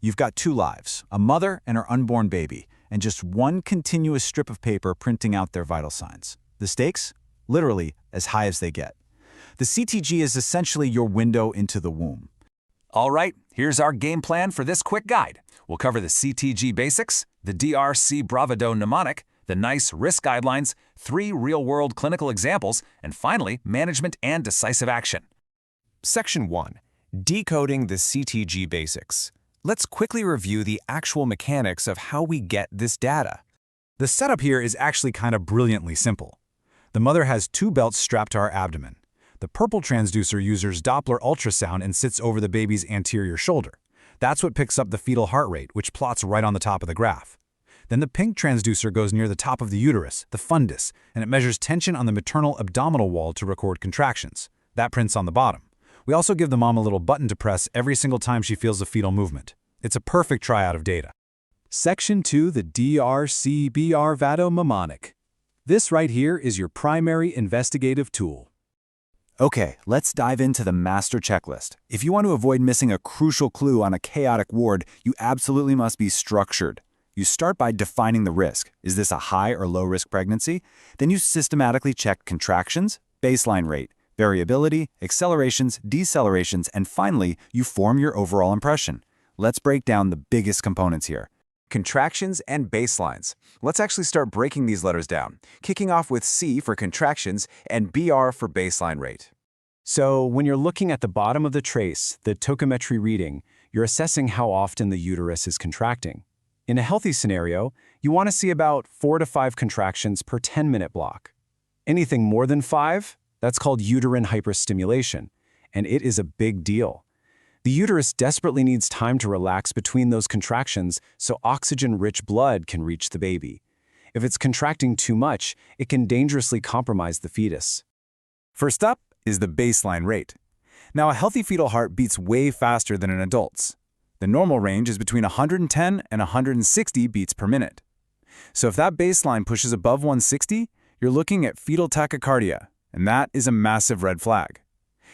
You've got two lives, a mother and her unborn baby, and just one continuous strip of paper printing out their vital signs. The stakes? Literally, as high as they get. The CTG is essentially your window into the womb. All right, here's our game plan for this quick guide. We'll cover the CTG Basics, the DR C BRAVADO Mnemonic, the NICE risk guidelines, 3 real-world clinical examples, and finally, management and decisive action. Section 1. Decoding the CTG Basics. Let's quickly review the actual mechanics of how we get this data. The setup here is actually kind of brilliantly simple. The mother has 2 belts strapped to her abdomen. The purple transducer uses Doppler ultrasound and sits over the baby's anterior shoulder. That's what picks up the fetal heart rate, which plots right on the top of the graph. Then the pink transducer goes near the top of the uterus, the fundus, and it measures tension on the maternal abdominal wall to record contractions. That prints on the bottom. We also give the mom a little button to press every single time she feels a fetal movement. It's a perfect tryout of data. Section 2, the DR C BRAVADO Mnemonic. This right here is your primary investigative tool. Okay, let's dive into the master checklist. If you want to avoid missing a crucial clue on a chaotic ward, you absolutely must be structured. You start by defining the risk. Is this a high or low risk pregnancy? Then you systematically check contractions, baseline rate, variability, accelerations, decelerations, and finally, you form your overall impression. Let's break down the biggest components here. Contractions and baselines. Let's actually start breaking these letters down, kicking off with C for contractions and BR for baseline rate. So when you're looking at the bottom of the trace, the tokometry reading, you're assessing how often the uterus is contracting. In a healthy scenario, you want to see about 4 to 5 contractions per 10-minute block. Anything more than 5, that's called uterine hyperstimulation, and it is a big deal. The uterus desperately needs time to relax between those contractions so oxygen-rich blood can reach the baby. If it's contracting too much, it can dangerously compromise the fetus. First up is the baseline rate. Now, a healthy fetal heart beats way faster than an adult's. The normal range is between 110 and 160 beats per minute. So if that baseline pushes above 160, you're looking at fetal tachycardia, and that is a massive red flag.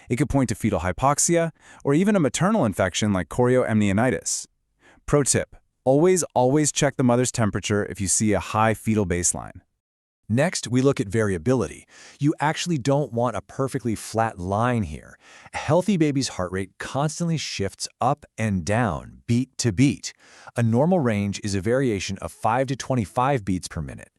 It could point to fetal hypoxia, or even a maternal infection like chorioamnionitis. Pro tip, always check the mother's temperature if you see a high fetal baseline. Next, we look at variability. You actually don't want a perfectly flat line here. A healthy baby's heart rate constantly shifts up and down, beat to beat. A normal range is a variation of 5 to 25 beats per minute.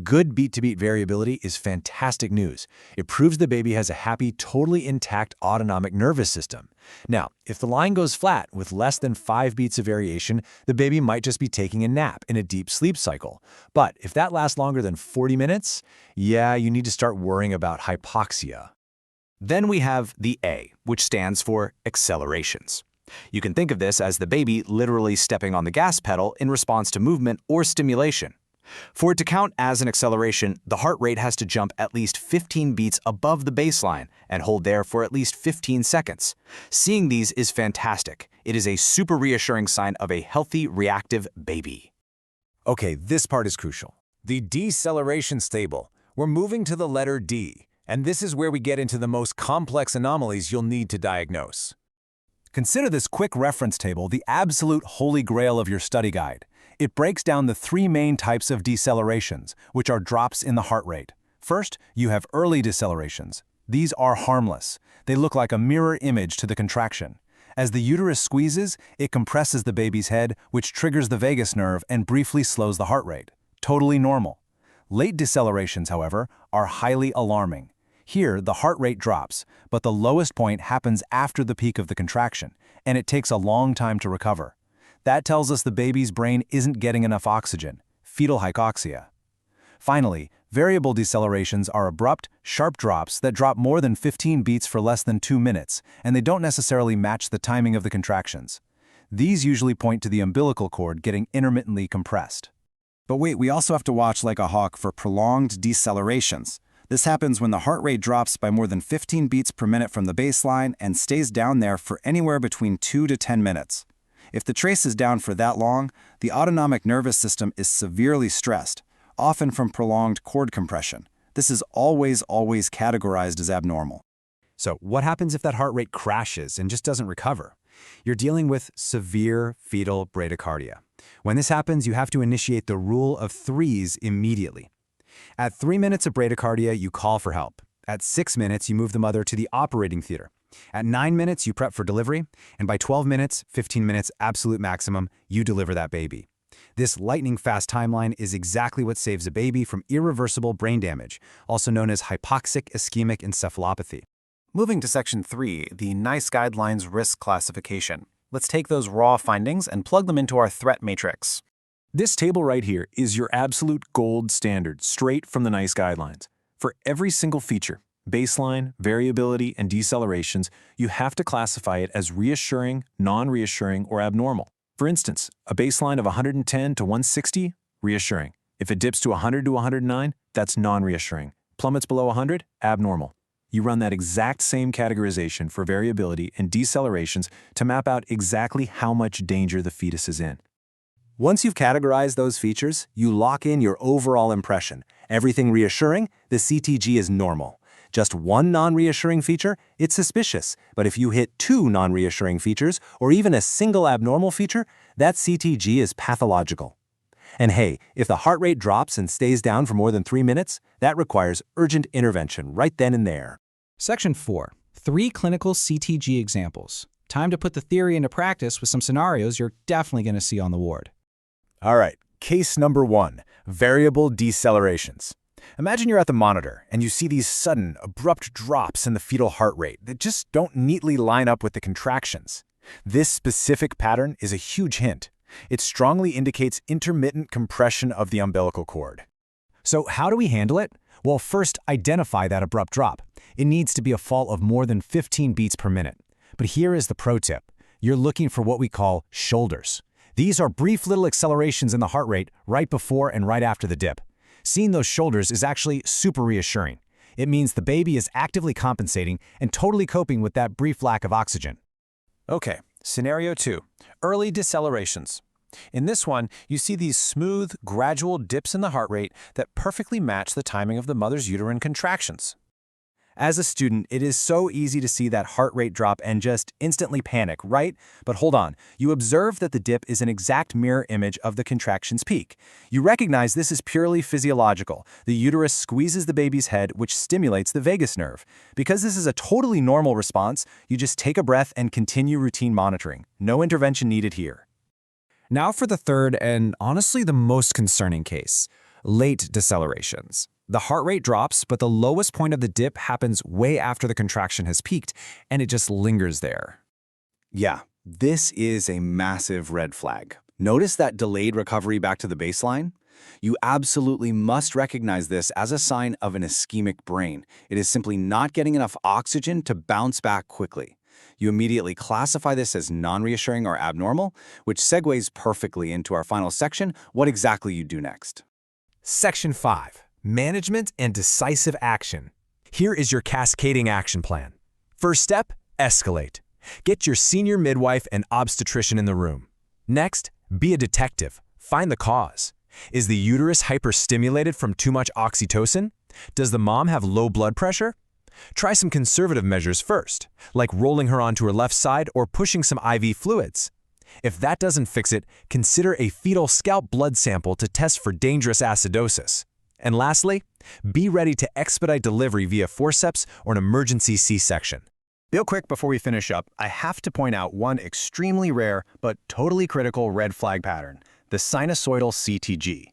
Good beat-to-beat variability is fantastic news. It proves the baby has a happy, totally intact autonomic nervous system. Now, if the line goes flat with less than 5 beats of variation, the baby might just be taking a nap in a deep sleep cycle. But if that lasts longer than 40 minutes, yeah, you need to start worrying about hypoxia. Then we have the A, which stands for accelerations. You can think of this as the baby literally stepping on the gas pedal in response to movement or stimulation. For it to count as an acceleration, the heart rate has to jump at least 15 beats above the baseline and hold there for at least 15 seconds. Seeing these is fantastic. It is a super reassuring sign of a healthy, reactive baby. Okay, this part is crucial. The deceleration stable. We're moving to the letter D, and this is where we get into the most complex anomalies you'll need to diagnose. Consider this quick reference table the absolute holy grail of your study guide. It breaks down the 3 main types of decelerations, which are drops in the heart rate. First, you have early decelerations. These are harmless. They look like a mirror image to the contraction. As the uterus squeezes, it compresses the baby's head, which triggers the vagus nerve and briefly slows the heart rate. Totally normal. Late decelerations, however, are highly alarming. Here, the heart rate drops, but the lowest point happens after the peak of the contraction, and it takes a long time to recover. That tells us the baby's brain isn't getting enough oxygen, fetal hypoxia. Finally, variable decelerations are abrupt, sharp drops that drop more than 15 beats for less than 2 minutes, and they don't necessarily match the timing of the contractions. These usually point to the umbilical cord getting intermittently compressed. But wait, we also have to watch like a hawk for prolonged decelerations. This happens when the heart rate drops by more than 15 beats per minute from the baseline and stays down there for anywhere between 2 to 10 minutes. If the trace is down for that long, the autonomic nervous system is severely stressed, often from prolonged cord compression. This is always categorized as abnormal. So what happens if that heart rate crashes and just doesn't recover? You're dealing with severe fetal bradycardia. When this happens, you have to initiate the rule of threes immediately. At 3 minutes of bradycardia, you call for help. At 6 minutes, you move the mother to the operating theater. At 9 minutes, you prep for delivery, and by 12 minutes, 15 minutes absolute maximum, you deliver that baby. This lightning-fast timeline is exactly what saves a baby from irreversible brain damage, also known as hypoxic ischemic encephalopathy. Moving to Section 3, the NICE Guidelines Risk Classification. Let's take those raw findings and plug them into our threat matrix. This table right here is your absolute gold standard, straight from the NICE Guidelines. For every single feature, baseline, variability, and decelerations, you have to classify it as reassuring, non-reassuring, or abnormal. For instance, a baseline of 110 to 160, reassuring. If it dips to 100 to 109, that's non-reassuring. Plummets below 100, abnormal. You run that exact same categorization for variability and decelerations to map out exactly how much danger the fetus is in. Once you've categorized those features, you lock in your overall impression. Everything reassuring, the CTG is normal. Just one non-reassuring feature, it's suspicious. But if you hit 2 non-reassuring features, or even a single abnormal feature, that CTG is pathological. And hey, if the heart rate drops and stays down for more than 3 minutes, that requires urgent intervention right then and there. Section 4. 3 clinical CTG examples. Time to put the theory into practice with some scenarios you're definitely going to see on the ward. All right, case number 1, variable decelerations. Imagine you're at the monitor and you see these sudden, abrupt drops in the fetal heart rate that just don't neatly line up with the contractions. This specific pattern is a huge hint. It strongly indicates intermittent compression of the umbilical cord. So how do we handle it? Well, first, identify that abrupt drop. It needs to be a fall of more than 15 beats per minute. But here is the pro tip. You're looking for what we call shoulders. These are brief little accelerations in the heart rate right before and right after the dip. Seeing those shoulders is actually super reassuring. It means the baby is actively compensating and totally coping with that brief lack of oxygen. Okay, scenario 2, early decelerations. In this one, you see these smooth, gradual dips in the heart rate that perfectly match the timing of the mother's uterine contractions. As a student, it is so easy to see that heart rate drop and just instantly panic, right? But hold on, you observe that the dip is an exact mirror image of the contraction's peak. You recognize this is purely physiological. The uterus squeezes the baby's head, which stimulates the vagus nerve. Because this is a totally normal response, you just take a breath and continue routine monitoring. No intervention needed here. Now for the third and honestly the most concerning case, late decelerations. The heart rate drops, but the lowest point of the dip happens way after the contraction has peaked, and it just lingers there. Yeah, this is a massive red flag. Notice that delayed recovery back to the baseline? You absolutely must recognize this as a sign of an ischemic brain. It is simply not getting enough oxygen to bounce back quickly. You immediately classify this as non-reassuring or abnormal, which segues perfectly into our final section, what exactly you do next. Section 5. Management and decisive action. Here is your cascading action plan. First step, escalate. Get your senior midwife and obstetrician in the room. Next, be a detective. Find the cause. Is the uterus hyperstimulated from too much oxytocin? Does the mom have low blood pressure? Try some conservative measures first, like rolling her onto her left side or pushing some IV fluids. If that doesn't fix it, consider a fetal scalp blood sample to test for dangerous acidosis. And lastly, be ready to expedite delivery via forceps or an emergency C-section. Real quick before we finish up, I have to point out one extremely rare but totally critical red flag pattern, the sinusoidal CTG.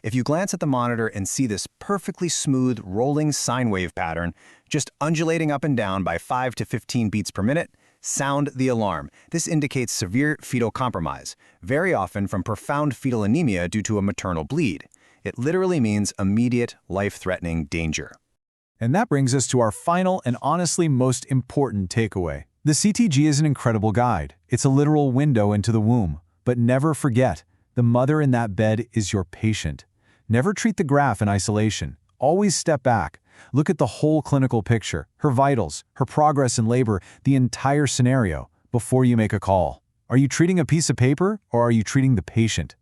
If you glance at the monitor and see this perfectly smooth rolling sine wave pattern, just undulating up and down by 5 to 15 beats per minute, sound the alarm. This indicates severe fetal compromise, very often from profound fetal anemia due to a maternal bleed. It literally means immediate, life-threatening danger. And that brings us to our final and honestly most important takeaway. The CTG is an incredible guide. It's a literal window into the womb. But never forget, the mother in that bed is your patient. Never treat the graph in isolation. Always step back. Look at the whole clinical picture, her vitals, her progress in labor, the entire scenario, before you make a call. Are you treating a piece of paper or are you treating the patient?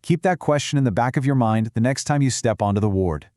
Keep that question in the back of your mind the next time you step onto the ward.